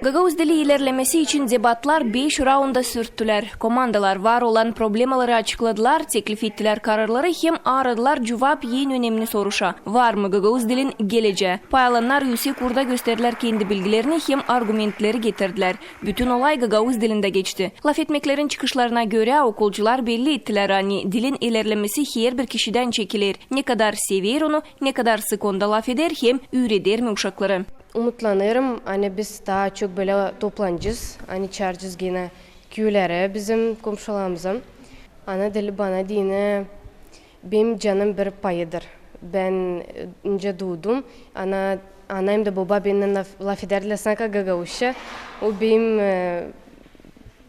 Gagauz dili ilerlemesi için debatlar 5 raunda sürttüler. Komandalar var olan problemaları açıkladılar, teklif ettiler kararları hem aradılar cevap en önemli soruşa. Var mı Gagauz dilin geleceği? Paylanlar yüksek orada gösterdiler kendi bilgilerini hem argumentleri getirdiler. Bütün olay Gagauz dilinde geçti. Laf etmeklerin çıkışlarına göre okulcular belli ettiler hani dilin ilerlemesi her bir kişiden çekilir. Ne kadar sever onu, ne kadar sık onda laf eder hem üğreder mi uşakları. Umutlanırım. Hani biz daha çok böyle toplanacağız. Hani çağıracağız yine köylere, bizim komşularımızın. Ana dili bana dini benim canım bir payıdır. Ben önce doğdum. Annem de baba benimle laf ederdiler sanki Gagauzca. O benim,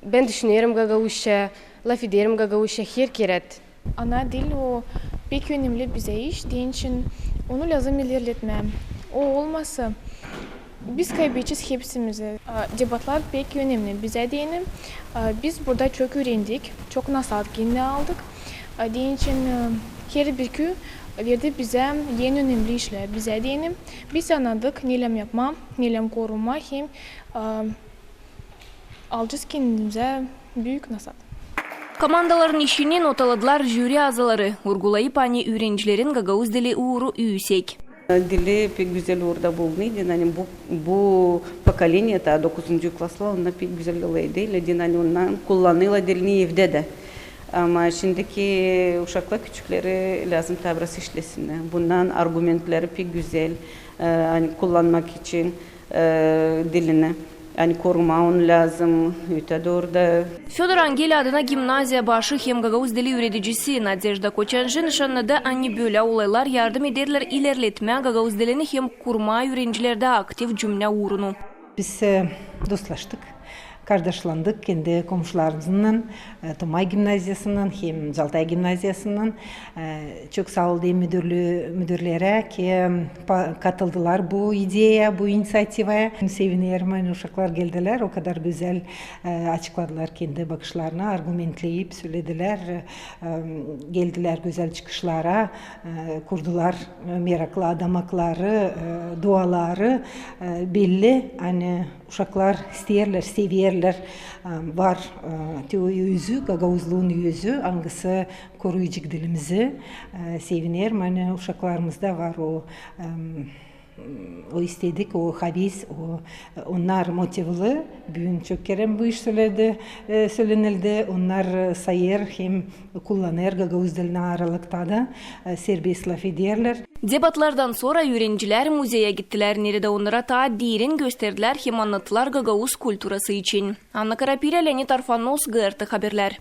ben düşünüyorum Gagauzca, laf ederim Gagauzca her keret. Ana dil o pek önemli bize iş. Diğer için onu lazım ilerletmem. O olmasa biz kaybedeceğiz hepsimizi. Debatlar pek önemli bize diyelim. Biz burada çok öğrendik, çok nasihat aldık. Diğer için her bir köy verdi bize en önemli işler bize diyelim. Biz anladık neylem yapma, neylem koruma hem alacağız kendimize büyük nasihat. Komandaların işini notaladılar jüri azaları. Vurgulayıp hani öğrencilerin Gagauz dili uğru yüksek. Dili pek güzel orada bulundu. Yani bu поколение, 9. klasla onlar pek güzel olaydı. Yani onlar kullanıyorlar dilini evde de. Ama şimdiki uşaklar küçükleri lazım tabrası işlesinler. Bundan argumentleri pek güzel hani kullanmak için dilini. Yani koruma onu lazım. Öte orada. Fedor Angel adına gimnaziya başı hem Gagauz dili öğreticisi Nadezhda Koçanjı nişanlıda anne böyle olaylar yardım ederler ilerletmeye Gagauz dilini hem kurma öğrencilerde aktif cümle uğrunu. Biz dostlaştık. Kardeşlandık kendi komşularımızdan, Tomay Gimnaziyasından hem Zaltay Gimnaziyasından. Çok sağ ol diyeyim müdürlere ki katıldılar bu ideye, bu inisiyatifaya. Seviniyorum, hani uşaklar geldiler, o kadar güzel açıkladılar kendi bakışlarını, argumentleyip söylediler. Geldiler güzel çıkışlara, kurdular meraklı adamakları, duaları belli. Hani uşaklar isterler, seviyorlar. Var yüzü, Gagauzluğun yüzü, hangisi koruyucu dilimizi sevinirim. Hani uşaklarımızda var o istedik, o habis, onlar motivli. Bugün çok kere bu iş söylenildi. Onlar sayır hem kullanır Gagauz dilini aralıkta da serbest laf ederler. Debatlardan sonra öğrenciler müzeye gittiler. Nerede onlara ta derin gösterdiler hem anlattılar Gagauz kulturası için. Anna Karapira, Leonid Arfanos, GRT Haberler.